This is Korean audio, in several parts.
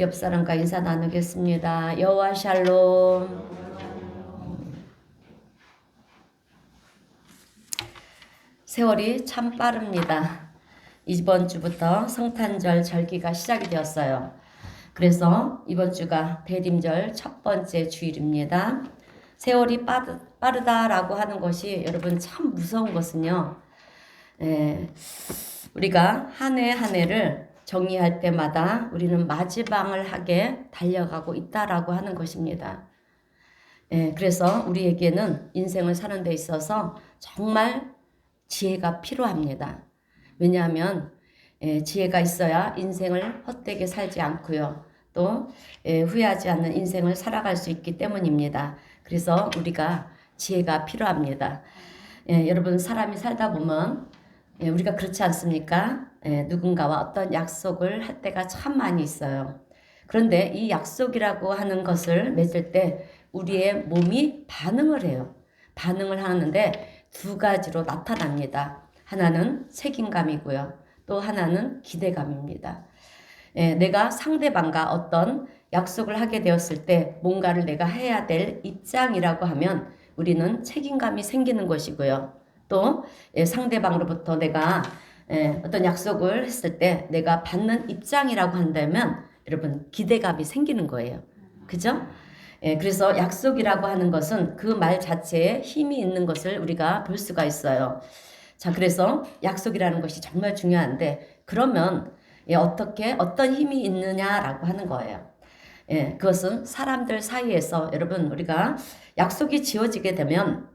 옆 사람과 인사 나누겠습니다. 여호와 샬롬. 세월이 참 빠릅니다. 이번 주부터 성탄절 절기가 시작이 되었어요. 그래서 이번 주가 대림절 첫 번째 주일입니다. 세월이 빠르다라고 하는 것이 여러분 참 무서운 것은요. 우리가 한 해 한 해를 정리할 때마다 우리는 마지막을 하게 달려가고 있다라고 하는 것입니다. 그래서 우리에게는 인생을 사는 데 있어서 정말 지혜가 필요합니다. 왜냐하면 지혜가 있어야 인생을 헛되게 살지 않고요. 또 후회하지 않는 인생을 살아갈 수 있기 때문입니다. 그래서 우리가 지혜가 필요합니다. 여러분 사람이 살다 보면 우리가 그렇지 않습니까? 누군가와 어떤 약속을 할 때가 참 많이 있어요. 그런데 이 약속이라고 하는 것을 맺을 때 우리의 몸이 반응을 해요. 반응을 하는데 두 가지로 나타납니다. 하나는 책임감이고요. 또 하나는 기대감입니다. 내가 상대방과 어떤 약속을 하게 되었을 때 뭔가를 내가 해야 될 입장이라고 하면 우리는 책임감이 생기는 것이고요. 또 상대방으로부터 내가 어떤 약속을 했을 때 내가 받는 입장이라고 한다면 여러분 기대감이 생기는 거예요. 그죠? 그래서 약속이라고 하는 것은 그 말 자체에 힘이 있는 것을 우리가 볼 수가 있어요. 자, 그래서 약속이라는 것이 정말 중요한데 그러면 어떻게 어떤 힘이 있느냐라고 하는 거예요. 그것은 사람들 사이에서 여러분 우리가 약속이 지어지게 되면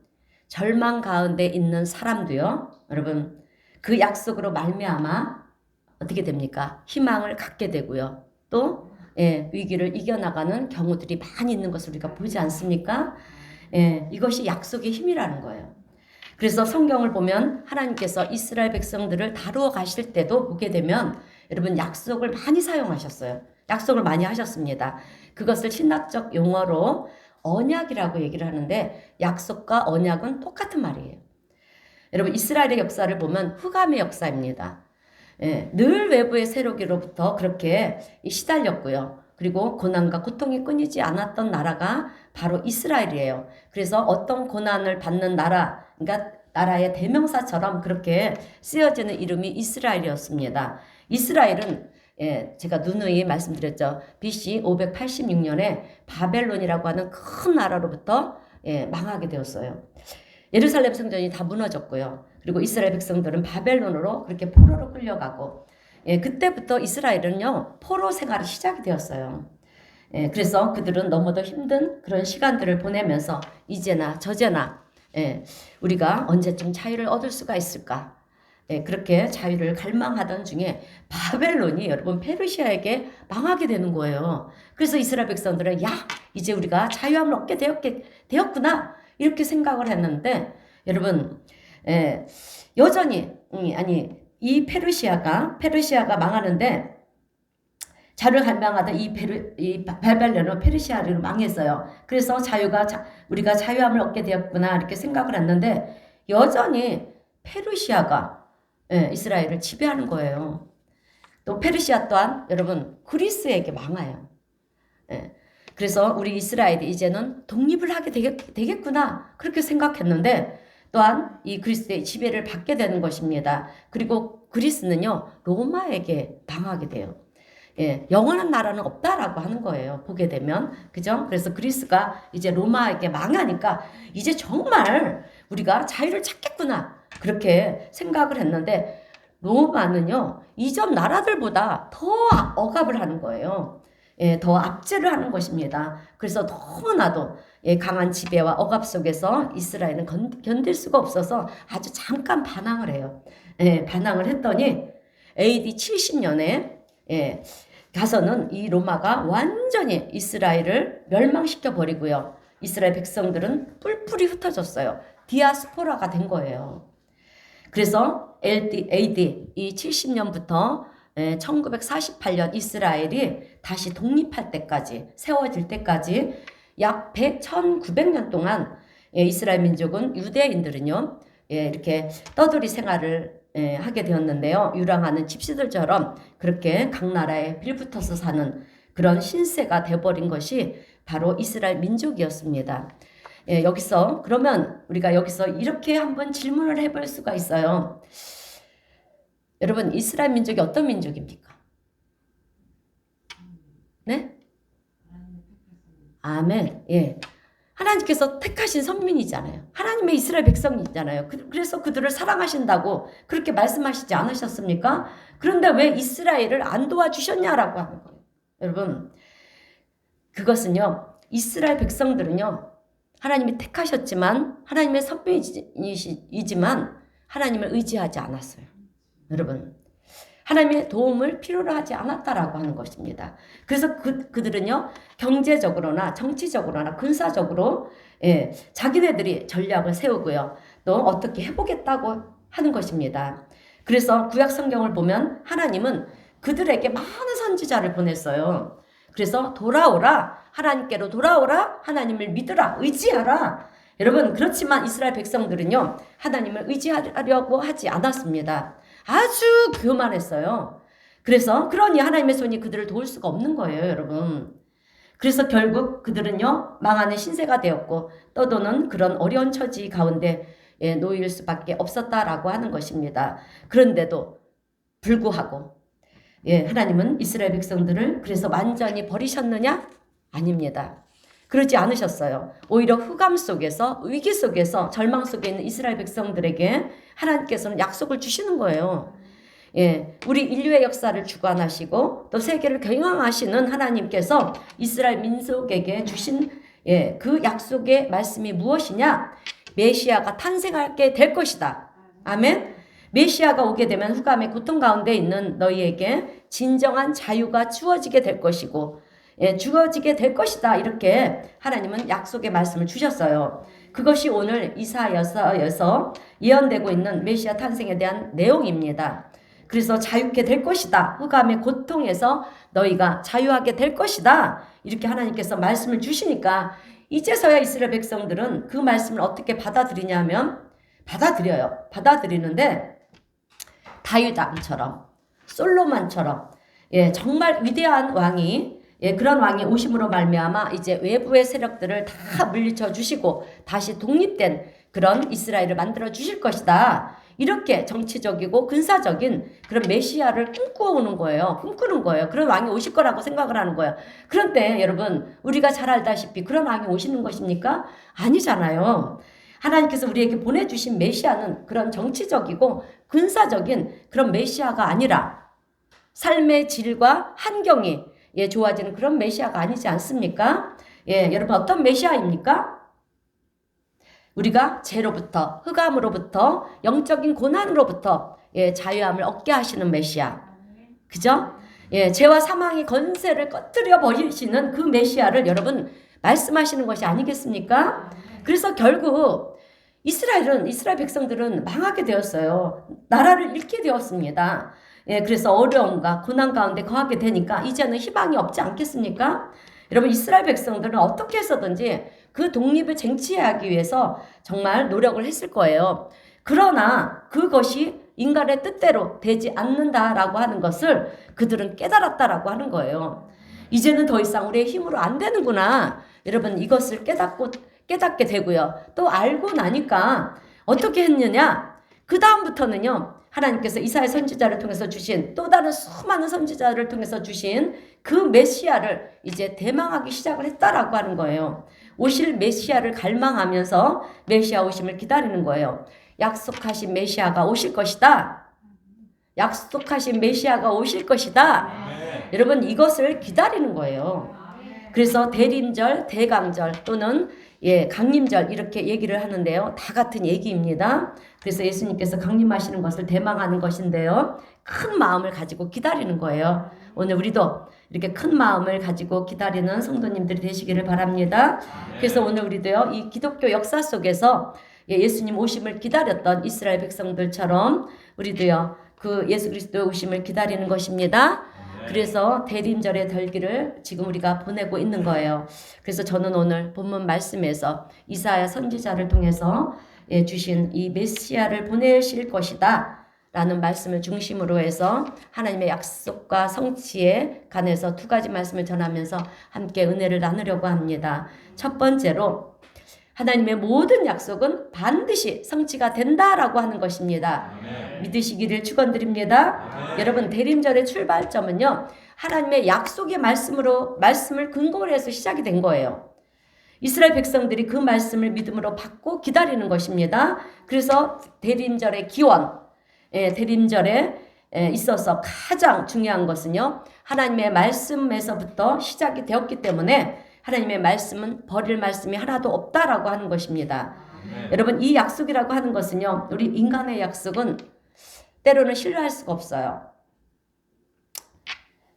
절망 가운데 있는 사람도요. 여러분 그 약속으로 말미암아 어떻게 됩니까? 희망을 갖게 되고요. 또 위기를 이겨나가는 경우들이 많이 있는 것을 우리가 보지 않습니까? 이것이 약속의 힘이라는 거예요. 그래서 성경을 보면 하나님께서 이스라엘 백성들을 다루어 가실 때도 보게 되면 여러분 약속을 많이 사용하셨어요. 약속을 많이 하셨습니다. 그것을 신학적 용어로 언약이라고 얘기를 하는데 약속과 언약은 똑같은 말이에요. 여러분 이스라엘의 역사를 보면 흑암의 역사입니다. 늘 외부의 세력으로부터 그렇게 시달렸고요. 그리고 고난과 고통이 끊이지 않았던 나라가 바로 이스라엘이에요. 그래서 어떤 고난을 받는 나라, 그러니까 나라의 대명사처럼 그렇게 쓰여지는 이름이 이스라엘이었습니다. 이스라엘은 제가 누누이 말씀드렸죠. BC 586년에 바벨론이라고 하는 큰 나라로부터 망하게 되었어요. 예루살렘 성전이 다 무너졌고요. 그리고 이스라엘 백성들은 바벨론으로 그렇게 포로로 끌려가고 그때부터 이스라엘은요 포로 생활이 시작이 되었어요. 그래서 그들은 너무도 힘든 그런 시간들을 보내면서 이제나 저제나 우리가 언제쯤 자유를 얻을 수가 있을까? 그렇게 자유를 갈망하던 중에 바벨론이 여러분 페르시아에게 망하게 되는 거예요. 그래서 이스라엘 백성들은 야 이제 우리가 자유함을 얻게 되었구나 이렇게 생각을 했는데 여러분 여전히 아니 이 페르시아가 망하는데 자유를 갈망하던 이 바벨론은 페르시아로 망했어요. 그래서 우리가 자유함을 얻게 되었구나 이렇게 생각을 했는데 여전히 페르시아가 이스라엘을 지배하는 거예요. 또 페르시아 또한 여러분 그리스에게 망해요. 그래서 우리 이스라엘이 이제는 독립을 하게 되겠구나 그렇게 생각했는데 또한 이 그리스의 지배를 받게 되는 것입니다. 그리고 그리스는요 로마에게 당하게 돼요. 영원한 나라는 없다라고 하는 거예요. 보게 되면 그죠? 그래서 그리스가 이제 로마에게 망하니까 이제 정말 우리가 자유를 찾겠구나 그렇게 생각을 했는데 로마는요 이전 나라들보다 더 억압을 하는 거예요. 더 압제를 하는 것입니다. 그래서 너무나도 강한 지배와 억압 속에서 이스라엘은 견딜 수가 없어서 아주 잠깐 반항을 해요. 반항을 했더니 AD 70년에 가서는 이 로마가 완전히 이스라엘을 멸망시켜 버리고요. 이스라엘 백성들은 뿔뿔이 흩어졌어요. 디아스포라가 된 거예요. 그래서 AD 이 70년부터 1948년 이스라엘이 다시 독립할 때까지 세워질 때까지 약 1900년 동안 이스라엘 민족은 유대인들은요 이렇게 떠돌이 생활을 하게 되었는데요. 유랑하는 집시들처럼 그렇게 각 나라에 빌붙어서 사는 그런 신세가 돼버린 것이 바로 이스라엘 민족이었습니다. 예, 여기서 그러면 우리가 여기서 이렇게 한번 질문을 해볼 수가 있어요. 여러분, 이스라엘 민족이 어떤 민족입니까? 네? 아멘. 예. 하나님께서 택하신 선민이잖아요. 하나님의 이스라엘 백성이잖아요. 그래서 그들을 사랑하신다고 그렇게 말씀하시지 않으셨습니까? 그런데 왜 이스라엘을 안 도와주셨냐라고 하는 거예요. 여러분, 그것은요, 이스라엘 백성들은요, 하나님이 택하셨지만, 하나님의 선민이지만, 하나님을 의지하지 않았어요. 여러분, 하나님의 도움을 필요로 하지 않았다라고 하는 것입니다. 그래서 그들은요, 경제적으로나 정치적으로나 군사적으로, 예, 자기네들이 전략을 세우고요, 또 어떻게 해보겠다고 하는 것입니다. 그래서 구약 성경을 보면 하나님은 그들에게 많은 선지자를 보냈어요. 그래서 돌아오라, 하나님께로 돌아오라, 하나님을 믿으라, 의지하라. 여러분, 그렇지만 이스라엘 백성들은요, 하나님을 의지하려고 하지 않았습니다. 아주 교만했어요. 그래서 그러니 하나님의 손이 그들을 도울 수가 없는 거예요, 여러분. 그래서 결국 그들은요, 망하는 신세가 되었고 떠도는 그런 어려운 처지 가운데 놓일 수밖에 없었다라고 하는 것입니다. 그런데도 불구하고 하나님은 이스라엘 백성들을 그래서 완전히 버리셨느냐? 아닙니다. 그러지 않으셨어요. 오히려 흑암 속에서, 위기 속에서, 절망 속에 있는 이스라엘 백성들에게 하나님께서는 약속을 주시는 거예요. 예, 우리 인류의 역사를 주관하시고 또 세계를 경영하시는 하나님께서 이스라엘 민족에게 주신 그 약속의 말씀이 무엇이냐? 메시아가 탄생하게 될 것이다. 아멘. 메시아가 오게 되면 흑암의 고통 가운데 있는 너희에게 진정한 자유가 주어지게 될 것이고, 주어지게 될 것이다. 이렇게 하나님은 약속의 말씀을 주셨어요. 그것이 오늘 이사야서에서 예언되고 있는 메시아 탄생에 대한 내용입니다. 그래서 자유케 될 것이다. 흑암의 고통에서 너희가 자유하게 될 것이다. 이렇게 하나님께서 말씀을 주시니까 이제서야 이스라엘 백성들은 그 말씀을 어떻게 받아들이냐면 받아들여요. 받아들이는데 다윗 왕처럼, 솔로몬처럼 정말 위대한 왕이 그런 왕이 오심으로 말미암아 이제 외부의 세력들을 다 물리쳐 주시고 다시 독립된 그런 이스라엘을 만들어 주실 것이다. 이렇게 정치적이고 군사적인 그런 메시아를 꿈꾸는 거예요. 그런 왕이 오실 거라고 생각을 하는 거예요. 그런데 여러분, 우리가 잘 알다시피 그런 왕이 오시는 것입니까? 아니잖아요. 하나님께서 우리에게 보내주신 메시아는 그런 정치적이고 군사적인 그런 메시아가 아니라 삶의 질과 환경이 좋아지는 그런 메시아가 아니지 않습니까? 여러분, 어떤 메시아입니까? 우리가 죄로부터, 흑암으로부터, 영적인 고난으로부터 자유함을 얻게 하시는 메시아. 그죠? 죄와 사망의 권세를 꺼뜨려 버리시는 그 메시아를 여러분 말씀하시는 것이 아니겠습니까? 그래서 결국 이스라엘 백성들은 망하게 되었어요. 나라를 잃게 되었습니다. 그래서 어려움과 고난 가운데 거하게 되니까 이제는 희망이 없지 않겠습니까? 여러분, 이스라엘 백성들은 어떻게 해서든지 그 독립을 쟁취하기 위해서 정말 노력을 했을 거예요. 그러나 그것이 인간의 뜻대로 되지 않는다라고 하는 것을 그들은 깨달았다라고 하는 거예요. 이제는 더 이상 우리의 힘으로 안 되는구나. 여러분, 이것을 깨닫게 되고요. 또 알고 나니까 어떻게 했느냐? 그 다음부터는요, 하나님께서 이사야 선지자를 통해서 주신 또 다른 수많은 선지자를 통해서 주신 그 메시아를 이제 대망하기 시작을 했다라고 하는 거예요. 오실 메시아를 갈망하면서 메시아 오심을 기다리는 거예요. 약속하신 메시아가 오실 것이다. 약속하신 메시아가 오실 것이다. 여러분, 이것을 기다리는 거예요. 그래서 대림절, 대강절 또는 강림절 이렇게 얘기를 하는데요. 다 같은 얘기입니다. 그래서 예수님께서 강림하시는 것을 대망하는 것인데요. 큰 마음을 가지고 기다리는 거예요. 오늘 우리도 이렇게 큰 마음을 가지고 기다리는 성도님들이 되시기를 바랍니다. 그래서 오늘 우리도요, 이 기독교 역사 속에서 예수님 오심을 기다렸던 이스라엘 백성들처럼 우리도요, 그 예수 그리스도의 오심을 기다리는 것입니다. 그래서 대림절의 절기를 지금 우리가 보내고 있는 거예요. 그래서 저는 오늘 본문 말씀에서 이사야 선지자를 통해서 주신 이 메시아를 보내실 것이다 라는 말씀을 중심으로 해서 하나님의 약속과 성취에 관해서 두 가지 말씀을 전하면서 함께 은혜를 나누려고 합니다. 첫 번째로 하나님의 모든 약속은 반드시 성취가 된다라고 하는 것입니다. 믿으시기를 축원드립니다. 여러분, 대림절의 출발점은요, 하나님의 약속의 말씀을 근거로 해서 시작이 된 거예요. 이스라엘 백성들이 그 말씀을 믿음으로 받고 기다리는 것입니다. 그래서 대림절의 기원, 대림절에 있어서 가장 중요한 것은요, 하나님의 말씀에서부터 시작이 되었기 때문에 하나님의 말씀은 버릴 말씀이 하나도 없다라고 하는 것입니다. 여러분, 이 약속이라고 하는 것은요, 우리 인간의 약속은 때로는 신뢰할 수가 없어요.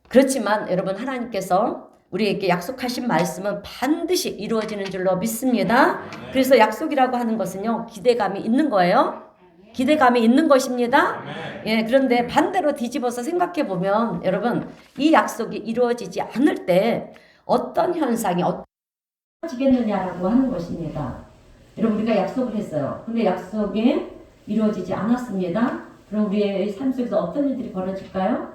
그렇지만 여러분, 하나님께서 우리에게 약속하신 말씀은 반드시 이루어지는 줄로 믿습니다. 그래서 약속이라고 하는 것은요, 기대감이 있는 거예요. 기대감이 있는 것입니다. 예, 그런데 반대로 뒤집어서 생각해 보면 여러분, 이 약속이 이루어지지 않을 때 어떤 현상이 어떻게지겠느냐라고 하는 것입니다. 여러분, 우리가 약속을 했어요. 근데 약속이 이루어지지 않았습니다. 그럼 우리의 삶 속에서 어떤 일들이 벌어질까요?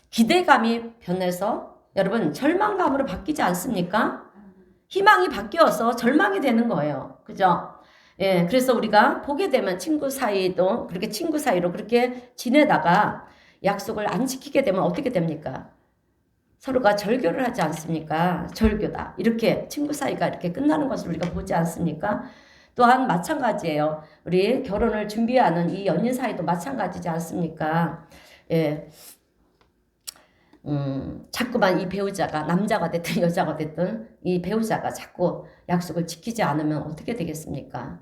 기대감이 변해서 여러분 절망감으로 바뀌지 않습니까? 희망이 바뀌어서 절망이 되는 거예요. 그죠? 예, 그래서 우리가 보게 되면 친구 사이도 그렇게 친구 사이로 그렇게 지내다가 약속을 안 지키게 되면 어떻게 됩니까? 서로가 절교를 하지 않습니까? 절교다. 이렇게 친구 사이가 이렇게 끝나는 것을 우리가 보지 않습니까? 또한 마찬가지예요. 우리 결혼을 준비하는 이 연인 사이도 마찬가지지 않습니까? 예. 자꾸만 이 배우자가 남자가 됐든 여자가 됐든 이 배우자가 자꾸 약속을 지키지 않으면 어떻게 되겠습니까?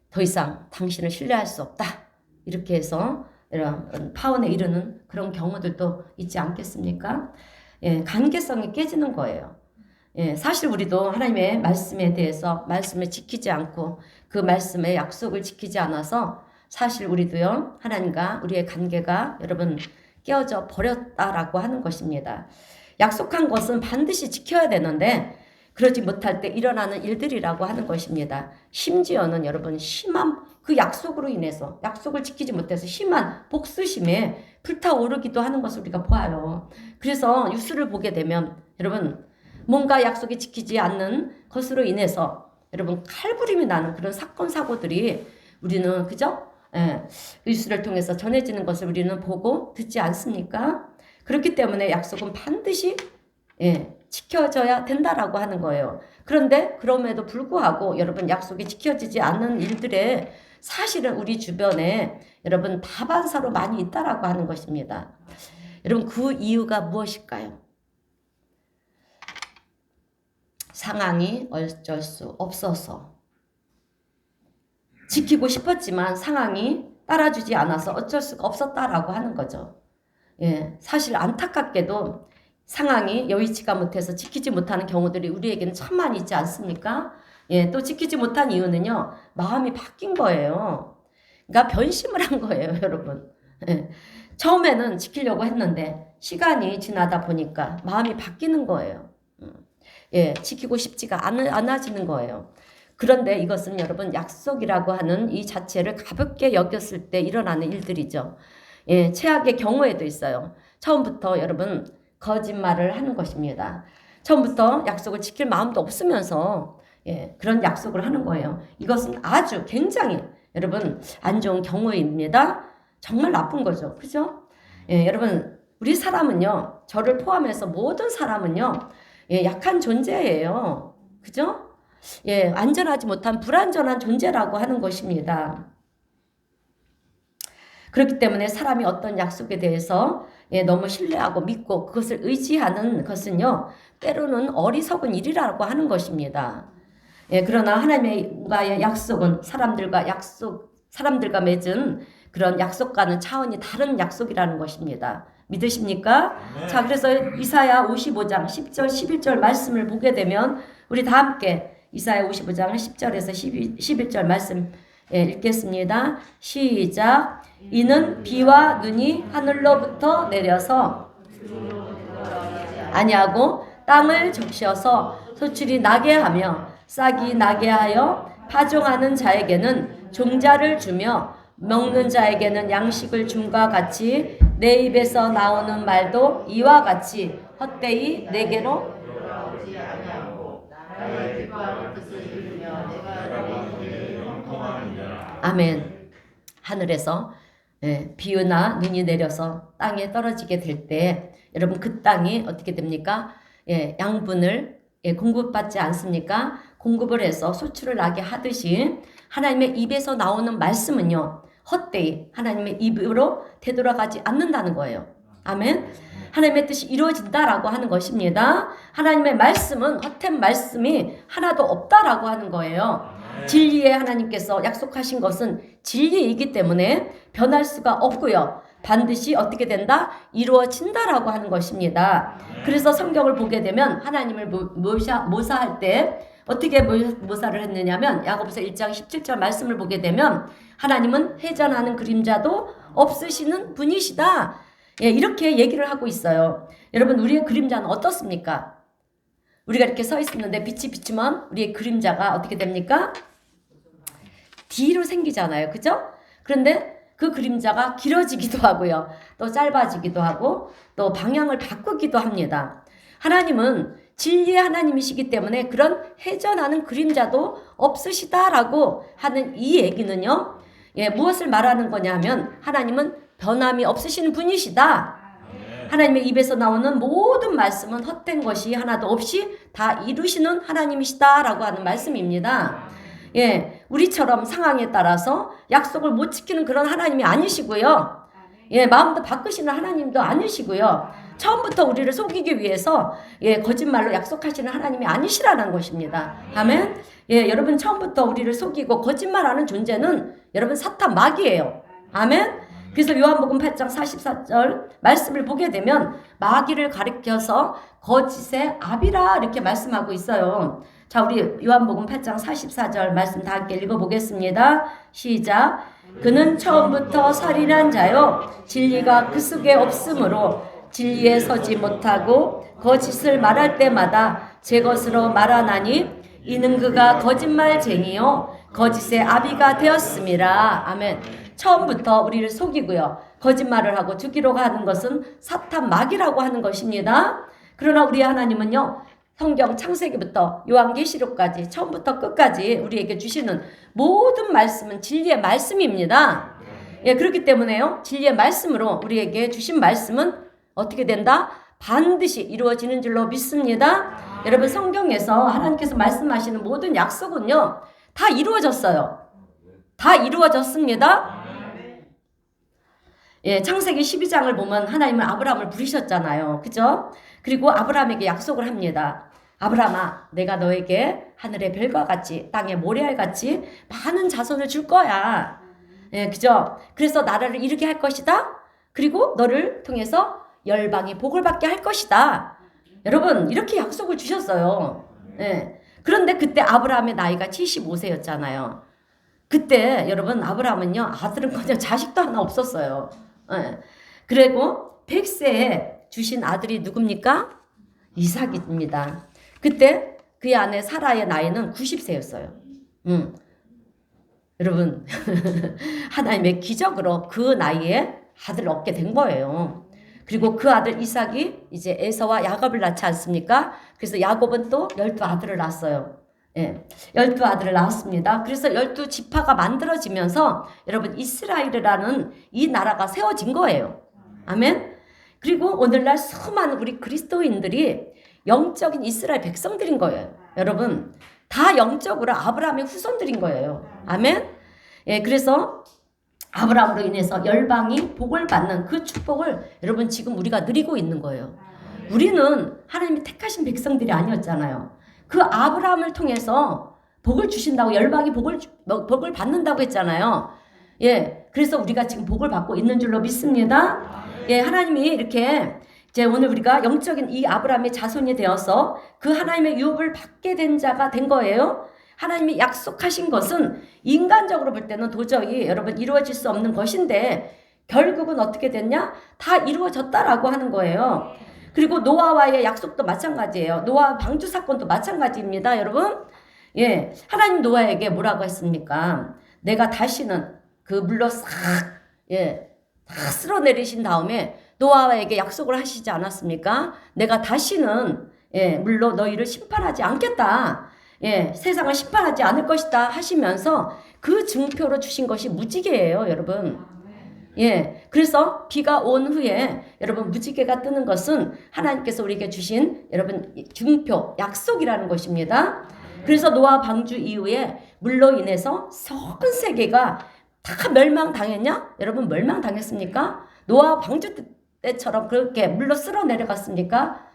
더 이상 당신을 신뢰할 수 없다. 이렇게 해서 이런 파혼에 이르는 그런 경우들도 있지 않겠습니까? 예, 관계성이 깨지는 거예요. 예, 사실 우리도 하나님의 말씀에 대해서 말씀을 지키지 않고 그 말씀의 약속을 지키지 않아서 사실 우리도요, 하나님과 우리의 관계가 여러분 깨어져 버렸다라고 하는 것입니다. 약속한 것은 반드시 지켜야 되는데 그러지 못할 때 일어나는 일들이라고 하는 것입니다. 심지어는 여러분 심한 그 약속으로 인해서 약속을 지키지 못해서 심한 복수심에 불타오르기도 하는 것을 우리가 보아요. 그래서 뉴스를 보게 되면 여러분 뭔가 약속이 지키지 않는 것으로 인해서 여러분 칼부림이 나는 그런 사건 사고들이 우리는 그죠? 예, 뉴스를 통해서 전해지는 것을 우리는 보고 듣지 않습니까? 그렇기 때문에 약속은 반드시 지켜져야 된다라고 하는 거예요. 그런데 그럼에도 불구하고 여러분 약속이 지켜지지 않는 일들에 사실은 우리 주변에 여러분 다반사로 많이 있다라고 하는 것입니다. 여러분 그 이유가 무엇일까요? 상황이 어쩔 수 없어서 지키고 싶었지만 상황이 따라주지 않아서 어쩔 수가 없었다라고 하는 거죠. 예, 사실 안타깝게도 상황이 여의치가 못해서 지키지 못하는 경우들이 우리에게는 천만 있지 않습니까? 예, 또 지키지 못한 이유는요, 마음이 바뀐 거예요. 그러니까 변심을 한 거예요, 여러분. 예, 처음에는 지키려고 했는데 시간이 지나다 보니까 마음이 바뀌는 거예요. 예, 지키고 싶지가 않아지는 거예요. 그런데 이것은 여러분 약속이라고 하는 이 자체를 가볍게 여겼을 때 일어나는 일들이죠. 예, 최악의 경우에도 있어요. 처음부터 여러분 거짓말을 하는 것입니다. 처음부터 약속을 지킬 마음도 없으면서 그런 약속을 하는 거예요. 이것은 아주 굉장히 여러분 안 좋은 경우입니다. 정말 나쁜 거죠. 그죠? 예, 여러분 우리 사람은요. 저를 포함해서 모든 사람은요. 약한 존재예요. 그죠? 예, 안전하지 못한 불안전한 존재라고 하는 것입니다. 그렇기 때문에 사람이 어떤 약속에 대해서 너무 신뢰하고 믿고 그것을 의지하는 것은요, 때로는 어리석은 일이라고 하는 것입니다. 예, 그러나 하나님과의 약속은 사람들과 맺은 그런 약속과는 차원이 다른 약속이라는 것입니다. 믿으십니까? 네. 자, 그래서 이사야 55장 10절 11절 말씀을 보게 되면 우리 다 함께 이사야 55장 10절에서 11절 말씀 읽겠습니다. 시작. 이는 비와 눈이 하늘로부터 내려서 아니하고 땅을 적셔서 소출이 나게 하며 싹이 나게 하여 파종하는 자에게는 종자를 주며 먹는 자에게는 양식을 줌과 같이 내 입에서 나오는 말도 이와 같이 헛되이 내게로 아멘. 하늘에서 비나 눈이 내려서 땅에 떨어지게 될 때 여러분 그 땅이 어떻게 됩니까? 양분을 공급받지 않습니까? 공급을 해서 수출을 나게 하듯이 하나님의 입에서 나오는 말씀은요. 헛되이 하나님의 입으로 되돌아가지 않는다는 거예요. 아멘. 하나님의 뜻이 이루어진다라고 하는 것입니다. 하나님의 말씀은 헛된 말씀이 하나도 없다라고 하는 거예요. 진리의 하나님께서 약속하신 것은 진리이기 때문에 변할 수가 없고요. 반드시 어떻게 된다? 이루어진다라고 하는 것입니다. 그래서 성경을 보게 되면 하나님을 모사할 때 어떻게 모사를 했느냐면 야고보서 1장 17절 말씀을 보게 되면 하나님은 회전하는 그림자도 없으시는 분이시다. 이렇게 얘기를 하고 있어요. 여러분 우리의 그림자는 어떻습니까? 우리가 이렇게 서 있었는데 빛이 비추면 우리의 그림자가 어떻게 됩니까? 뒤로 생기잖아요. 그죠? 그런데 그 그림자가 길어지기도 하고요. 또 짧아지기도 하고 또 방향을 바꾸기도 합니다. 하나님은 진리의 하나님이시기 때문에 그런 회전하는 그림자도 없으시다라고 하는 이 얘기는요. 무엇을 말하는 거냐면 하나님은 변함이 없으신 분이시다. 하나님의 입에서 나오는 모든 말씀은 헛된 것이 하나도 없이 다 이루시는 하나님이시다라고 하는 말씀입니다. 우리처럼 상황에 따라서 약속을 못 지키는 그런 하나님이 아니시고요. 마음도 바꾸시는 하나님도 아니시고요. 처음부터 우리를 속이기 위해서 거짓말로 약속하시는 하나님이 아니시라는 것입니다. 아멘. 여러분 처음부터 우리를 속이고 거짓말하는 존재는 여러분 사탄 마귀예요. 아멘. 그래서 요한복음 8장 44절 말씀을 보게 되면 마귀를 가리켜서 거짓의 아비라 이렇게 말씀하고 있어요. 자, 우리 요한복음 8장 44절 말씀 다 함께 읽어보겠습니다. 시작. 그는 처음부터 살인한 자요 진리가 그 속에 없으므로 진리에 서지 못하고 거짓을 말할 때마다 제 것으로 말하나니 이는 그가 거짓말쟁이요 거짓의 아비가 되었음이라. 아멘. 처음부터 우리를 속이고요. 거짓말을 하고 죽이려고 하는 것은 사탄 마귀라고 하는 것입니다. 그러나 우리 하나님은요. 성경 창세기부터 요한계시록까지 처음부터 끝까지 우리에게 주시는 모든 말씀은 진리의 말씀입니다. 그렇기 때문에요. 진리의 말씀으로 우리에게 주신 말씀은 어떻게 된다? 반드시 이루어지는 줄로 믿습니다. 여러분 성경에서 하나님께서 말씀하시는 모든 약속은요. 다 이루어졌어요. 다 이루어졌습니다. 창세기 12장을 보면 하나님은 아브라함을 부르셨잖아요. 그죠? 그리고 아브라함에게 약속을 합니다. 아브라함아, 내가 너에게 하늘의 별과 같이 땅의 모래알 같이 많은 자손을 줄 거야. 그죠? 그래서 나라를 이루게 할 것이다. 그리고 너를 통해서 열방이 복을 받게 할 것이다. 여러분 이렇게 약속을 주셨어요. 그런데 그때 아브라함의 나이가 75세였잖아요. 그때 여러분 아브라함은요 아들은커녕 자식도 하나 없었어요. 그리고 100세에 주신 아들이 누굽니까? 이삭입니다. 그때 그의 아내 사라의 나이는 90세였어요. 여러분 하나님의 기적으로 그 나이에 아들을 얻게 된 거예요. 그리고 그 아들 이삭이 이제 에서와 야곱을 낳지 않습니까? 그래서 야곱은 또 12아들을 낳았어요. 12아들을 낳았습니다. 그래서 12지파가 만들어지면서 여러분 이스라엘이라는 이 나라가 세워진 거예요. 아멘. 그리고 오늘날 수많은 우리 그리스도인들이 영적인 이스라엘 백성들인 거예요. 여러분 다 영적으로 아브라함의 후손들인 거예요. 아멘. 그래서 아브라함으로 인해서 열방이 복을 받는 그 축복을 여러분 지금 우리가 누리고 있는 거예요. 우리는 하나님이 택하신 백성들이 아니었잖아요. 그 아브라함을 통해서 복을 주신다고 열방이 복을 받는다고 했잖아요. 그래서 우리가 지금 복을 받고 있는 줄로 믿습니다. 하나님이 이렇게 이제 오늘 우리가 영적인 이 아브라함의 자손이 되어서 그 하나님의 유업을 받게 된 자가 된 거예요. 하나님이 약속하신 것은 인간적으로 볼 때는 도저히 여러분 이루어질 수 없는 것인데 결국은 어떻게 됐냐? 다 이루어졌다라고 하는 거예요. 그리고 노아와의 약속도 마찬가지예요. 노아 방주 사건도 마찬가지입니다. 여러분 하나님 노아에게 뭐라고 했습니까? 내가 다시는 그 물로 싹 쓸어내리신 다음에 노아에게 약속을 하시지 않았습니까? 내가 다시는 물로 너희를 심판하지 않겠다. 세상을 심판하지 않을 것이다 하시면서 그 증표로 주신 것이 무지개예요, 여러분. 그래서 비가 온 후에 여러분 무지개가 뜨는 것은 하나님께서 우리에게 주신 여러분 증표, 약속이라는 것입니다. 그래서 노아 방주 이후에 물로 인해서 전 세계가 다 멸망당했냐? 여러분 멸망당했습니까? 노아 방주 때처럼 그렇게 물로 쓸어 내려갔습니까?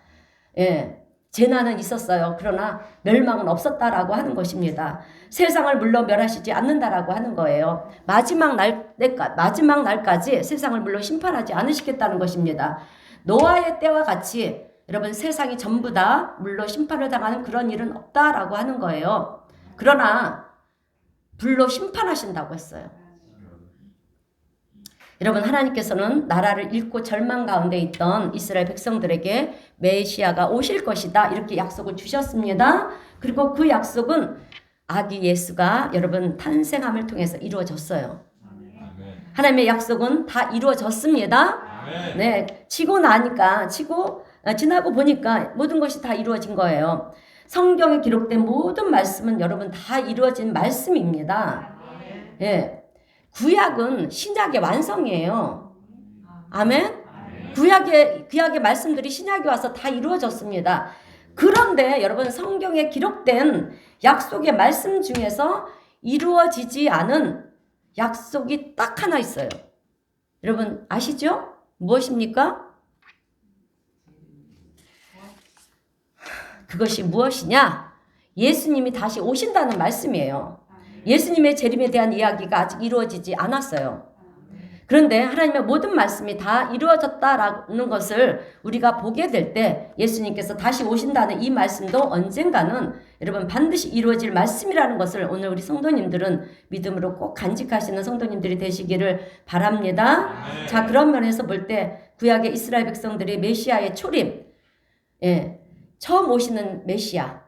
재난은 있었어요. 그러나 멸망은 없었다라고 하는 것입니다. 세상을 물로 멸하시지 않는다라고 하는 거예요. 마지막 날까지 세상을 물로 심판하지 않으시겠다는 것입니다. 노아의 때와 같이 여러분 세상이 전부 다 물로 심판을 당하는 그런 일은 없다라고 하는 거예요. 그러나 불로 심판하신다고 했어요. 여러분 하나님께서는 나라를 잃고 절망 가운데 있던 이스라엘 백성들에게 메시아가 오실 것이다 이렇게 약속을 주셨습니다. 그리고 그 약속은 아기 예수가 여러분 탄생함을 통해서 이루어졌어요. 하나님의 약속은 다 이루어졌습니다. 네, 지나고 보니까 모든 것이 다 이루어진 거예요. 성경에 기록된 모든 말씀은 여러분 다 이루어진 말씀입니다. 구약은 신약의 완성이에요. 아멘? 구약의 말씀들이 신약에 와서 다 이루어졌습니다. 그런데 여러분 성경에 기록된 약속의 말씀 중에서 이루어지지 않은 약속이 딱 하나 있어요. 여러분 아시죠? 무엇입니까? 그것이 무엇이냐? 예수님이 다시 오신다는 말씀이에요. 예수님의 재림에 대한 이야기가 아직 이루어지지 않았어요. 그런데 하나님의 모든 말씀이 다 이루어졌다라는 것을 우리가 보게 될 때 예수님께서 다시 오신다는 이 말씀도 언젠가는 여러분 반드시 이루어질 말씀이라는 것을 오늘 우리 성도님들은 믿음으로 꼭 간직하시는 성도님들이 되시기를 바랍니다. 자, 그런 면에서 볼 때 구약의 이스라엘 백성들이 메시아의 초림, 처음 오시는 메시아,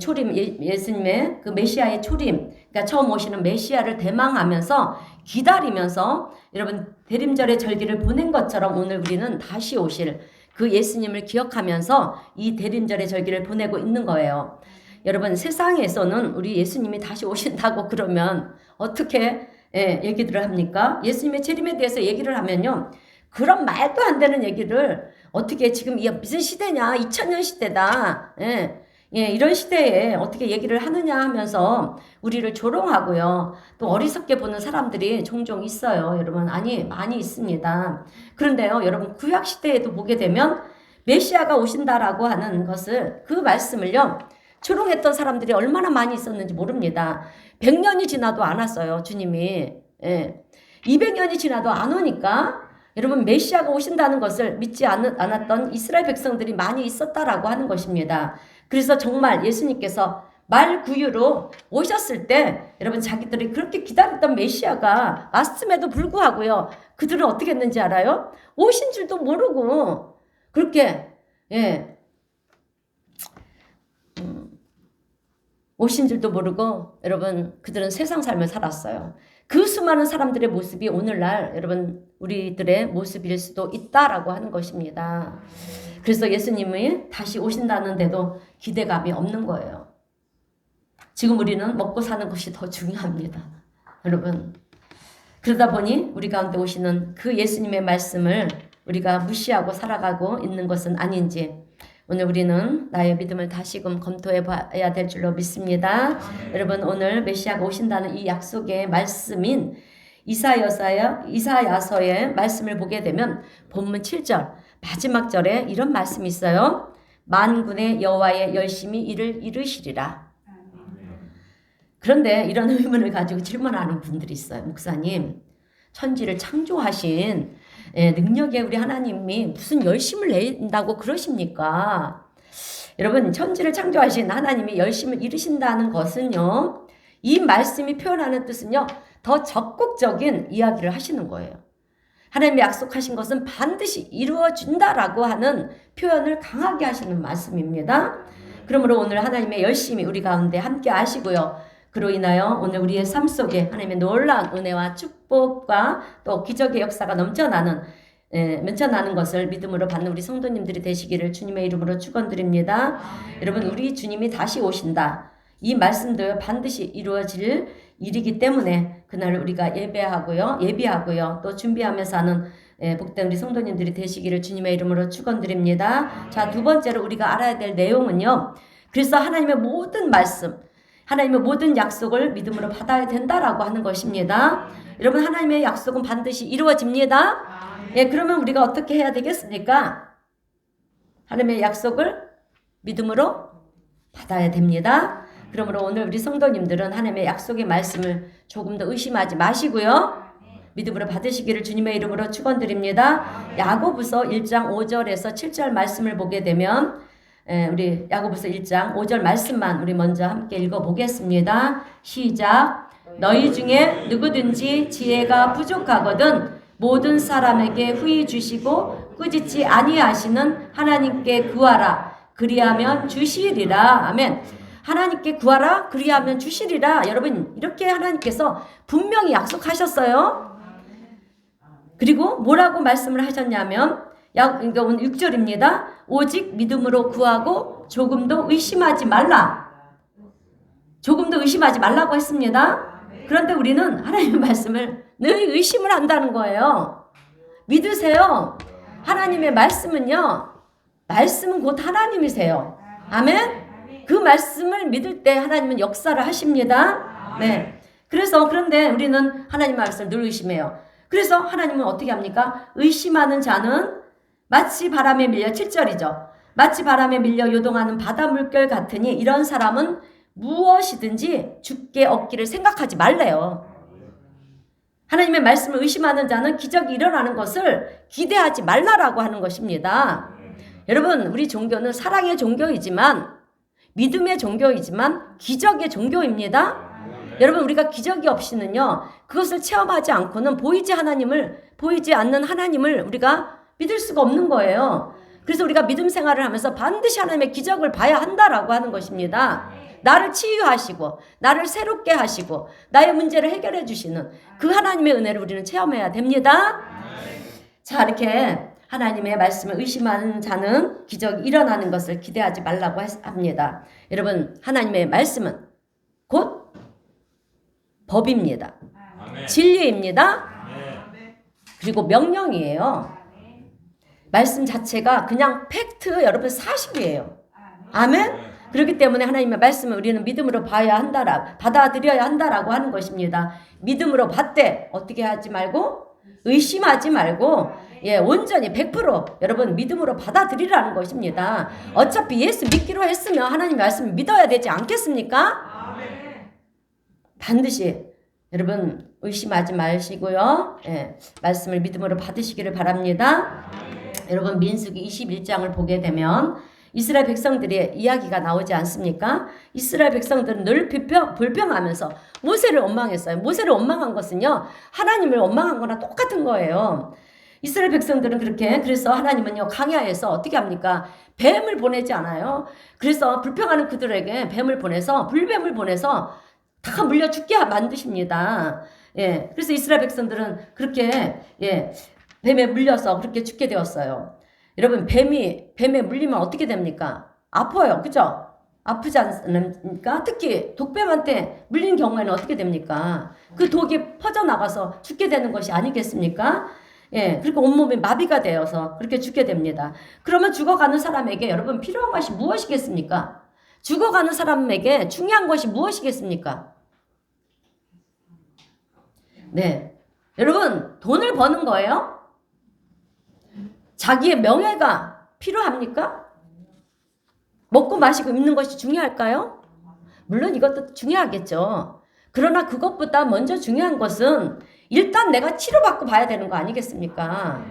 초림, 예수님의 그 메시아의 초림, 그러니까 처음 오시는 메시아를 대망하면서 기다리면서 여러분 대림절의 절기를 보낸 것처럼 오늘 우리는 다시 오실 그 예수님을 기억하면서 이 대림절의 절기를 보내고 있는 거예요. 여러분 세상에서는 우리 예수님이 다시 오신다고 그러면 어떻게 얘기들을 합니까? 예수님의 재림에 대해서 얘기를 하면요. 그런 말도 안 되는 얘기를 어떻게 지금 이게 무슨 시대냐? 2000년 시대다. 이런 시대에 어떻게 얘기를 하느냐 하면서 우리를 조롱하고요. 또 어리석게 보는 사람들이 종종 있어요. 여러분, 아니, 많이 있습니다. 그런데요, 여러분, 구약 시대에도 보게 되면 메시아가 오신다라고 하는 것을, 그 말씀을요, 조롱했던 사람들이 얼마나 많이 있었는지 모릅니다. 100년이 지나도 안 왔어요, 주님이. 200년이 지나도 안 오니까 여러분 메시아가 오신다는 것을 믿지 않았던 이스라엘 백성들이 많이 있었다라고 하는 것입니다. 그래서 정말 예수님께서 말구유로 오셨을 때 여러분 자기들이 그렇게 기다렸던 메시아가 왔음에도 불구하고요. 그들은 어떻게 했는지 알아요? 오신 줄도 모르고 그렇게 오신 줄도 모르고 여러분 그들은 세상 삶을 살았어요. 그 수많은 사람들의 모습이 오늘날 여러분 우리들의 모습일 수도 있다라고 하는 것입니다. 그래서 예수님이 다시 오신다는데도 기대감이 없는 거예요. 지금 우리는 먹고 사는 것이 더 중요합니다. 여러분 그러다 보니 우리 가운데 오시는 그 예수님의 말씀을 우리가 무시하고 살아가고 있는 것은 아닌지 오늘 우리는 나의 믿음을 다시금 검토해 봐야 될 줄로 믿습니다. 여러분 오늘 메시아가 오신다는 이 약속의 말씀인 이사야서의 말씀을 보게 되면 본문 7절 마지막 절에 이런 말씀이 있어요. 만군의 여호와의 열심히 이를 이루시리라. 그런데 이런 의문을 가지고 질문하는 분들이 있어요. 목사님, 천지를 창조하신 능력의 우리 하나님이 무슨 열심을 낸다고 그러십니까? 여러분 천지를 창조하신 하나님이 열심을 이루신다는 것은요. 이 말씀이 표현하는 뜻은요. 더 적극적인 이야기를 하시는 거예요. 하나님이 약속하신 것은 반드시 이루어진다라고 하는 표현을 강하게 하시는 말씀입니다. 그러므로 오늘 하나님의 열심히 우리 가운데 함께 하시고요. 그로 인하여 오늘 우리의 삶 속에 하나님의 놀라운 은혜와 축복과 또 기적의 역사가 넘쳐나는 것을 믿음으로 받는 우리 성도님들이 되시기를 주님의 이름으로 축원드립니다. 여러분, 우리 주님이 다시 오신다. 이 말씀도 반드시 이루어질 일이기 때문에 그날 우리가 예비하고요. 또 준비하면서 하는 복된 우리 성도님들이 되시기를 주님의 이름으로 축원드립니다. 자, 두 번째로 우리가 알아야 될 내용은요. 그래서 하나님의 모든 말씀, 하나님의 모든 약속을 믿음으로 받아야 된다라고 하는 것입니다. 여러분, 하나님의 약속은 반드시 이루어집니다. 그러면 우리가 어떻게 해야 되겠습니까? 하나님의 약속을 믿음으로 받아야 됩니다. 그러므로 오늘 우리 성도님들은 하나님의 약속의 말씀을 조금 더 의심하지 마시고요. 믿음으로 받으시기를 주님의 이름으로 축원드립니다. 야고보서 1장 5절에서 7절 말씀을 보게 되면 우리 야고보서 1장 5절 말씀만 우리 먼저 함께 읽어보겠습니다. 시작. 너희 중에 누구든지 지혜가 부족하거든 모든 사람에게 후히 주시고 꾸짖지 아니하시는 하나님께 구하라. 그리하면 주시리라. 아멘. 하나님께 구하라. 그리하면 주시리라. 여러분, 이렇게 하나님께서 분명히 약속하셨어요. 그리고 뭐라고 말씀을 하셨냐면 그러니까 오늘 6절입니다. 오직 믿음으로 구하고 조금도 의심하지 말라. 조금도 의심하지 말라고 했습니다. 그런데 우리는 하나님의 말씀을 늘 의심을 한다는 거예요. 믿으세요. 하나님의 말씀은요. 말씀은 곧 하나님이세요. 아멘. 그 말씀을 믿을 때 하나님은 역사를 하십니다. 네. 그런데 우리는 하나님 말씀을 늘 의심해요. 그래서 하나님은 어떻게 합니까? 의심하는 자는 마치 바람에 밀려 7절이죠. 마치 바람에 밀려 요동하는 바다 물결 같으니 이런 사람은 무엇이든지 주께 얻기를 생각하지 말래요. 하나님의 말씀을 의심하는 자는 기적이 일어나는 것을 기대하지 말라라고 하는 것입니다. 여러분, 우리 종교는 사랑의 종교이지만 믿음의 종교이지만 기적의 종교입니다. 여러분, 우리가 기적이 없이는요, 그것을 체험하지 않고는 보이지 않는 하나님을 우리가 믿을 수가 없는 거예요. 그래서 우리가 믿음 생활을 하면서 반드시 하나님의 기적을 봐야 한다라고 하는 것입니다. 나를 치유하시고 나를 새롭게 하시고 나의 문제를 해결해 주시는 그 하나님의 은혜를 우리는 체험해야 됩니다. 자, 이렇게 하나님의 말씀을 의심하는 자는 기적이 일어나는 것을 기대하지 말라고 합니다. 여러분, 하나님의 말씀은 곧 법입니다. 진리입니다. 그리고 명령이에요. 말씀 자체가 그냥 팩트, 여러분, 사실이에요. 아멘? 그렇기 때문에 하나님의 말씀을 우리는 믿음으로 받아들여야 한다라고 하는 것입니다. 믿음으로 받되 어떻게 하지 말고 의심하지 말고 온전히 100% 여러분 믿음으로 받아들이라는 것입니다. 어차피 예수 믿기로 했으면 하나님 말씀을 믿어야 되지 않겠습니까? 반드시 여러분 의심하지 마시고요. 말씀을 믿음으로 받으시기를 바랍니다. 여러분, 민수기 21장을 보게 되면 이스라엘 백성들의 이야기가 나오지 않습니까? 이스라엘 백성들은 늘 불평하면서 모세를 원망했어요. 모세를 원망한 것은요, 하나님을 원망한 거나 똑같은 거예요. 이스라엘 백성들은 그래서 하나님은요, 광야에서 어떻게 합니까? 뱀을 보내지 않아요. 그래서 불평하는 그들에게 불뱀을 보내서 다 물려 죽게 만드십니다. 그래서 이스라엘 백성들은 그렇게, 뱀에 물려서 그렇게 죽게 되었어요. 여러분, 뱀에 물리면 어떻게 됩니까? 아파요. 그죠? 아프지 않습니까? 특히 독뱀한테 물린 경우에는 어떻게 됩니까? 그 독이 퍼져나가서 죽게 되는 것이 아니겠습니까? 그리고 온몸이 마비가 되어서 그렇게 죽게 됩니다. 그러면 죽어가는 사람에게 여러분 필요한 것이 무엇이겠습니까? 죽어가는 사람에게 중요한 것이 무엇이겠습니까? 네. 여러분, 돈을 버는 거예요? 자기의 명예가 필요합니까? 먹고 마시고 입는 것이 중요할까요? 물론 이것도 중요하겠죠. 그러나 그것보다 먼저 중요한 것은 일단 내가 치료받고 봐야 되는 거 아니겠습니까?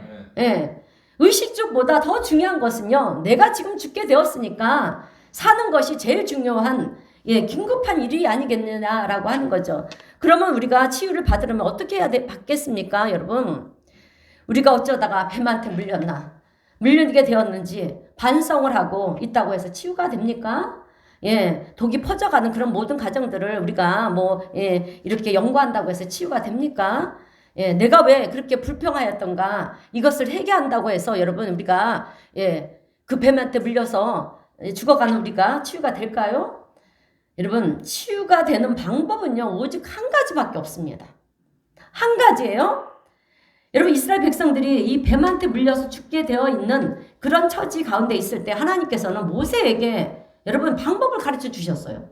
의식주보다 더 중요한 것은요, 내가 지금 죽게 되었으니까 사는 것이 제일 중요한 긴급한 일이 아니겠느냐라고 하는 거죠. 그러면 우리가 치유를 받으려면 어떻게 받겠습니까, 여러분? 우리가 어쩌다가 뱀한테 물리게 되었는지 반성을 하고 있다고 해서 치유가 됩니까? 예, 독이 퍼져가는 그런 모든 가정들을 우리가 이렇게 연구한다고 해서 치유가 됩니까? 예, 내가 왜 그렇게 불평하였던가 이것을 회개한다고 해서 여러분 우리가 그 뱀한테 물려서 죽어가는 우리가 치유가 될까요? 여러분 치유가 되는 방법은요 오직 한 가지밖에 없습니다. 한 가지예요. 여러분 이스라엘 백성들이 이 뱀한테 물려서 죽게 되어 있는 그런 처지 가운데 있을 때 하나님께서는 모세에게 여러분 방법을 가르쳐 주셨어요.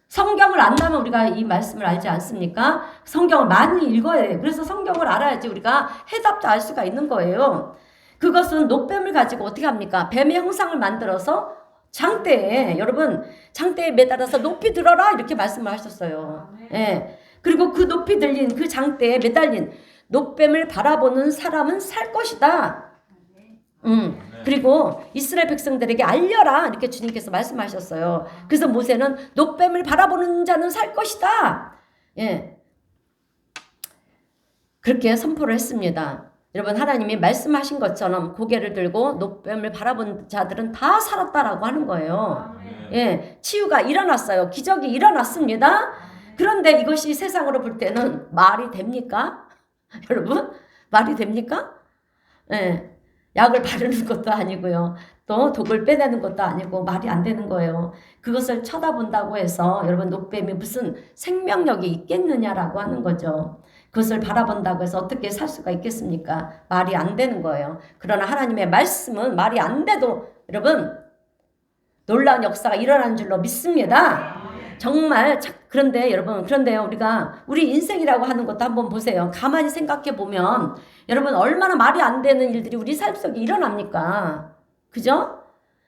성경을 안다면 우리가 이 말씀을 알지 않습니까? 성경을 많이 읽어야 돼요. 그래서 성경을 알아야지 우리가 해답도 알 수가 있는 거예요. 그것은 노뱀을 가지고 어떻게 합니까? 뱀의 형상을 만들어서 장대에 여러분 장대에 매달아서 높이 들어라 이렇게 말씀을 하셨어요. 예. 그리고 그 높이 들린 그 장대에 매달린 노뱀을 바라보는 사람은 살 것이다. 그리고 이스라엘 백성들에게 알려라 이렇게 주님께서 말씀하셨어요. 그래서 모세는 노뱀을 바라보는 자는 살 것이다. 예. 그렇게 선포를 했습니다. 여러분 하나님이 말씀하신 것처럼 고개를 들고 노뱀을 바라본 자들은 다 살았다라고 하는 거예요. 예, 치유가 일어났어요. 기적이 일어났습니다. 그런데 이것이 세상으로 볼 때는 말이 됩니까? 여러분 말이 됩니까? 예, 약을 바르는 것도 아니고요. 또 독을 빼내는 것도 아니고 말이 안 되는 거예요. 그것을 쳐다본다고 해서 여러분 노뱀이 무슨 생명력이 있겠느냐라고 하는 거죠. 그것을 바라본다고 해서 어떻게 살 수가 있겠습니까? 말이 안 되는 거예요. 그러나 하나님의 말씀은 말이 안 돼도 여러분 놀라운 역사가 일어나는 줄로 믿습니다. 정말 그런데 여러분 그런데요 우리가 우리 인생이라고 하는 것도 한번 보세요. 가만히 생각해 보면 여러분 얼마나 말이 안 되는 일들이 우리 삶 속에 일어납니까? 그죠?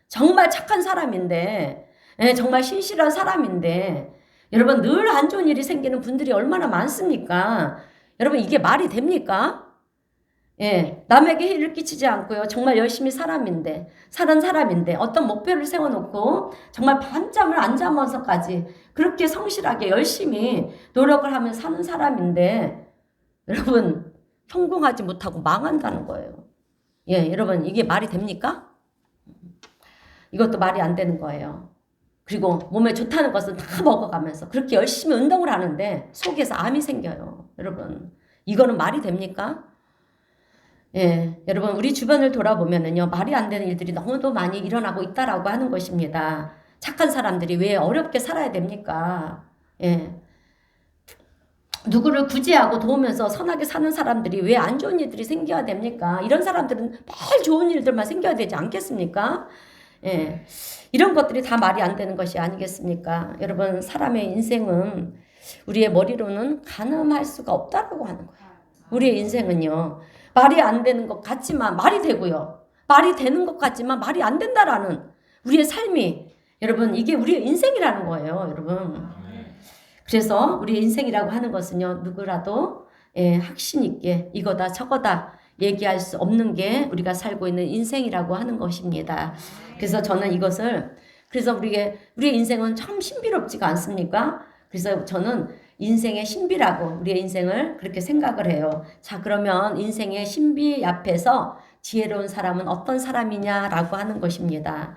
정말 착한 사람인데 정말 신실한 사람인데 여러분 늘 안 좋은 일이 생기는 분들이 얼마나 많습니까? 여러분 이게 말이 됩니까? 예, 남에게 해를 끼치지 않고요. 정말 열심히 사는 사람인데 어떤 목표를 세워놓고 정말 밤잠을 안 자면서까지 그렇게 성실하게 열심히 노력을 하며 사는 사람인데 여러분 성공하지 못하고 망한다는 거예요. 예, 여러분 이게 말이 됩니까? 이것도 말이 안 되는 거예요. 그리고 몸에 좋다는 것은 다 먹어가면서 그렇게 열심히 운동을 하는데 속에서 암이 생겨요. 여러분 이거는 말이 됩니까? 예, 여러분 우리 주변을 돌아보면은요 말이 안 되는 일들이 너무도 많이 일어나고 있다라고 하는 것입니다. 착한 사람들이 왜 어렵게 살아야 됩니까? 예, 누구를 구제하고 도우면서 선하게 사는 사람들이 왜 안 좋은 일들이 생겨야 됩니까? 이런 사람들은 매일 좋은 일들만 생겨야 되지 않겠습니까? 예, 이런 것들이 다 말이 안 되는 것이 아니겠습니까? 여러분 사람의 인생은 우리의 머리로는 가늠할 수가 없다라고 하는 거예요. 우리의 인생은요 말이 안 되는 것 같지만 말이 되고요. 말이 되는 것 같지만 말이 안 된다라는 우리의 삶이 여러분 이게 우리의 인생이라는 거예요. 여러분. 그래서 우리의 인생이라고 하는 것은요. 누구라도 확신 있게 이거다 저거다 얘기할 수 없는 게 우리가 살고 있는 인생이라고 하는 것입니다. 그래서 저는 이것을 그래서 우리의 인생은 참 신비롭지가 않습니까? 그래서 저는 인생의 신비라고 우리의 인생을 그렇게 생각을 해요. 자, 그러면 인생의 신비 앞에서 지혜로운 사람은 어떤 사람이냐라고 하는 것입니다.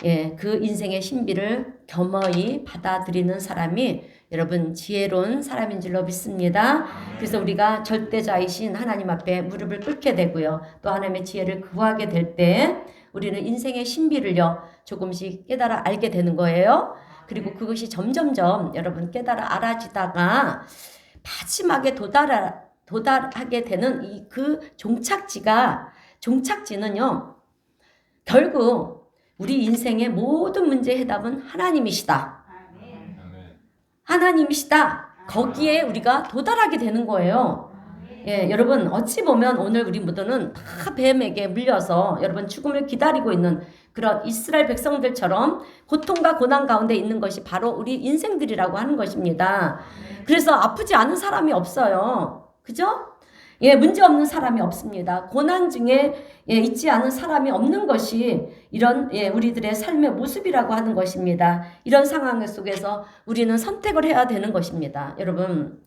예, 그 인생의 신비를 겸허히 받아들이는 사람이 여러분 지혜로운 사람인 줄로 믿습니다. 그래서 우리가 절대자이신 하나님 앞에 무릎을 꿇게 되고요. 또 하나님의 지혜를 구하게 될 때 우리는 인생의 신비를요 조금씩 깨달아 알게 되는 거예요. 그리고 그것이 점점점 여러분 깨달아 알아지다가 마지막에 도달하게 되는 그 종착지는요 결국 우리 인생의 모든 문제의 해답은 하나님이시다. 하나님이시다. 거기에 우리가 도달하게 되는 거예요. 예, 여러분 어찌 보면 오늘 우리 모두는 다 뱀에게 물려서 여러분 죽음을 기다리고 있는 그런 이스라엘 백성들처럼 고통과 고난 가운데 있는 것이 바로 우리 인생들이라고 하는 것입니다. 그래서 아프지 않은 사람이 없어요. 그죠? 예, 문제 없는 사람이 없습니다. 고난 중에 있지 않은 사람이 없는 것이 이런 우리들의 삶의 모습이라고 하는 것입니다. 이런 상황 속에서 우리는 선택을 해야 되는 것입니다. 여러분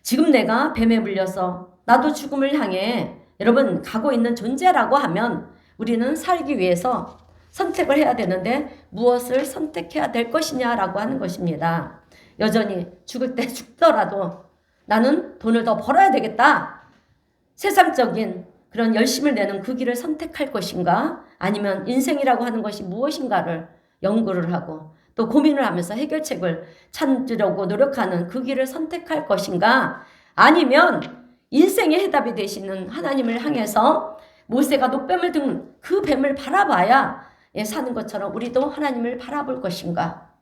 지금 내가 뱀에 물려서 나도 죽음을 향해 여러분 가고 있는 존재라고 하면 우리는 살기 위해서 선택을 해야 되는데 무엇을 선택해야 될 것이냐라고 하는 것입니다. 여전히 죽을 때 죽더라도 나는 돈을 더 벌어야 되겠다. 세상적인 그런 열심을 내는 그 길을 선택할 것인가? 아니면 인생이라고 하는 것이 무엇인가를 연구를 하고 또 고민을 하면서 해결책을 찾으려고 노력하는 그 길을 선택할 것인가? 아니면 인생의 해답이 되시는 하나님을 향해서 모세가 노뱀을 든 그 뱀을 바라봐야 사는 것처럼 우리도 하나님을 바라볼 것인가?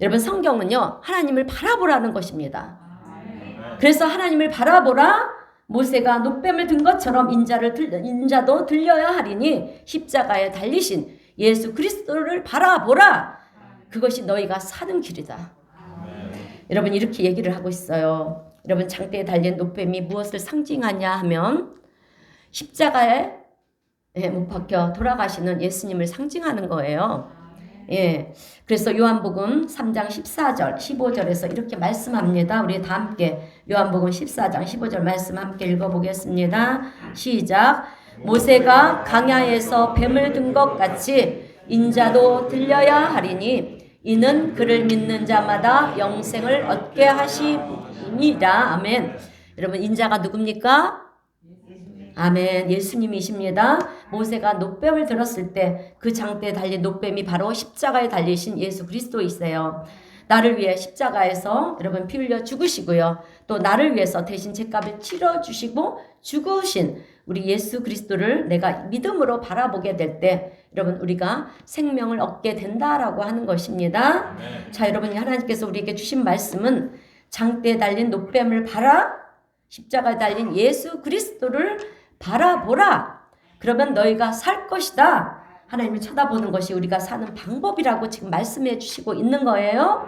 여러분, 성경은요, 하나님을 바라보라는 것입니다. 그래서 하나님을 바라보라. 모세가 노뱀을 든 것처럼 인자도 들려야 하리니 십자가에 달리신 예수 그리스도를 바라보라. 그것이 너희가 사는 길이다. 여러분, 이렇게 얘기를 하고 있어요. 여러분, 장대에 달린 노뱀이 무엇을 상징하냐 하면 십자가에 못 박혀 돌아가시는 예수님을 상징하는 거예요. 그래서 요한복음 3장 14절, 15절에서 이렇게 말씀합니다. 우리 다 함께 요한복음 14장 15절 말씀 함께 읽어보겠습니다. 시작. 모세가 강야에서 뱀을 든 것 같이 인자도 들려야 하리니 이는 그를 믿는 자마다 영생을 얻게 하심이니라. 아멘. 여러분, 인자가 누굽니까? 아멘. 예수님이십니다. 모세가 노뱀을 들었을 때 그 장대에 달린 노뱀이 바로 십자가에 달리신 예수 그리스도이세요. 나를 위해 십자가에서 여러분 피 흘려 죽으시고요. 또 나를 위해서 대신 죄값을 치러주시고 죽으신 우리 예수 그리스도를 내가 믿음으로 바라보게 될 때 여러분 우리가 생명을 얻게 된다라고 하는 것입니다. 자, 여러분, 하나님께서 우리에게 주신 말씀은 장대에 달린 노뱀을 십자가에 달린 예수 그리스도를 바라보라. 그러면 너희가 살 것이다. 하나님을 쳐다보는 것이 우리가 사는 방법이라고 지금 말씀해 주시고 있는 거예요.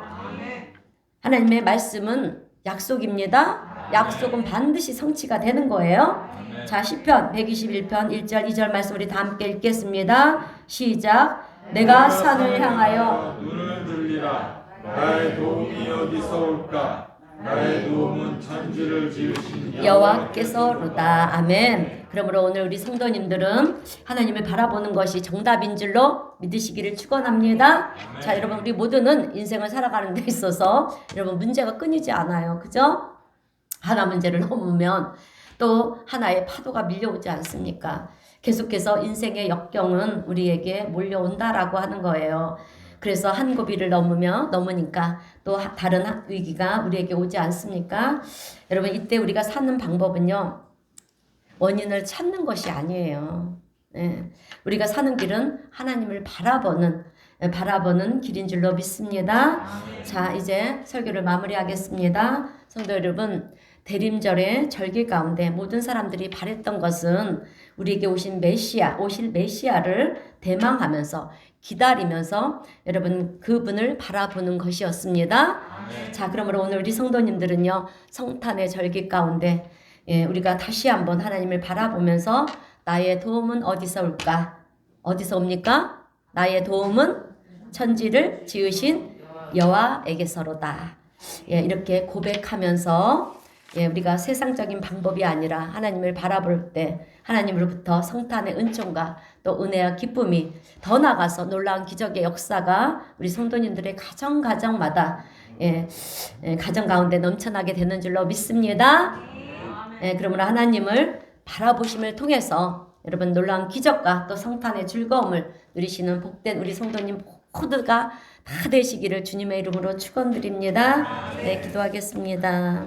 하나님의 말씀은 약속입니다. 약속은 반드시 성취가 되는 거예요. 자, 시편 121편 1절 2절 말씀 우리 다 함께 읽겠습니다. 시작. 내가 산을 향하여 눈을 들리라. 나의 도움이 어디서 올까? 나의 도움은 천지를 지으신 여호와께서로다. 아멘. 그러므로 오늘 우리 성도님들은 하나님을 바라보는 것이 정답인 줄로 믿으시기를 축원합니다. 자, 여러분, 우리 모두는 인생을 살아가는 데 있어서 여러분 문제가 끊이지 않아요. 그죠? 하나 문제를 넘으면 또 하나의 파도가 밀려오지 않습니까? 계속해서 인생의 역경은 우리에게 몰려온다라고 하는 거예요. 그래서 한 고비를 넘으니까 또 다른 위기가 우리에게 오지 않습니까? 여러분, 이때 우리가 사는 방법은요, 원인을 찾는 것이 아니에요. 우리가 사는 길은 하나님을 바라보는 길인 줄로 믿습니다. 자, 이제 설교를 마무리하겠습니다. 성도 여러분, 대림절의 절기 가운데 모든 사람들이 바랬던 것은 우리에게 오실 메시아를 대망하면서 기다리면서 여러분 그분을 바라보는 것이었습니다. 자, 그러므로 오늘 우리 성도님들은요, 성탄의 절기 가운데 우리가 다시 한번 하나님을 바라보면서 나의 도움은 어디서 올까? 어디서 옵니까? 나의 도움은 천지를 지으신 여호와에게서로다. 이렇게 고백하면서 우리가 세상적인 방법이 아니라 하나님을 바라볼 때 하나님으로부터 성탄의 은총과 또 은혜와 기쁨이 더 나아가서 놀라운 기적의 역사가 우리 성도님들의 가정마다 가정 가운데 넘쳐나게 되는 줄로 믿습니다. 그러므로 하나님을 바라보심을 통해서 여러분 놀라운 기적과 또 성탄의 즐거움을 누리시는 복된 우리 성도님 모두가 다 되시기를 주님의 이름으로 축원드립니다. 기도하겠습니다.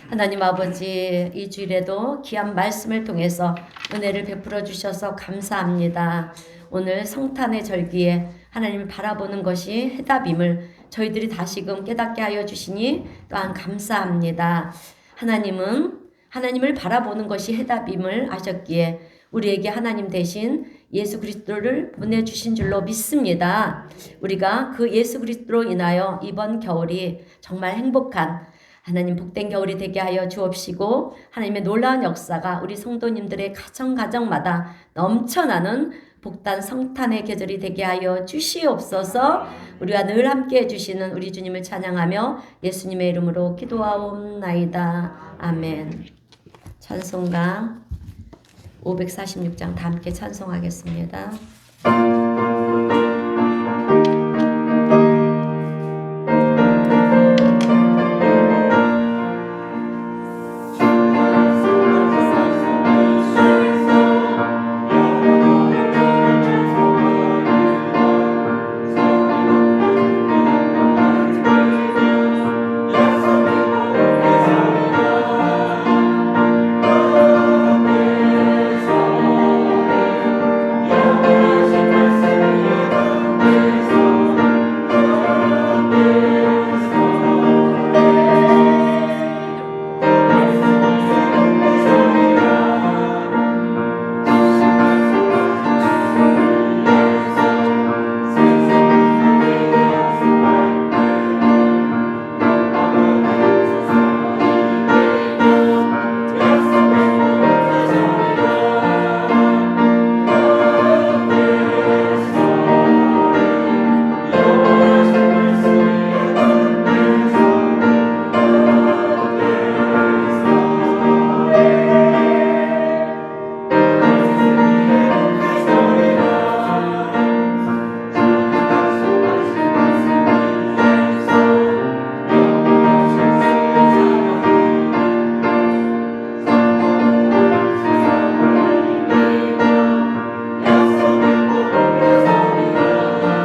하나님 아버지, 이 주일에도 귀한 말씀을 통해서 은혜를 베풀어 주셔서 감사합니다. 오늘 성탄의 절기에 하나님을 바라보는 것이 해답임을 저희들이 다시금 깨닫게 하여 주시니 또한 감사합니다. 하나님은 하나님을 바라보는 것이 해답임을 아셨기에 우리에게 하나님 대신 예수 그리스도를 보내주신 줄로 믿습니다. 우리가 그 예수 그리스도로 인하여 이번 겨울이 정말 행복한 하나님 복된 겨울이 되게 하여 주옵시고 하나님의 놀라운 역사가 우리 성도님들의 가정마다 넘쳐나는 복단 성탄의 계절이 되게 하여 주시옵소서. 우리와 늘 함께 해주시는 우리 주님을 찬양하며 예수님의 이름으로 기도하옵나이다. 아멘. 찬송가 546장 다 함께 찬송하겠습니다.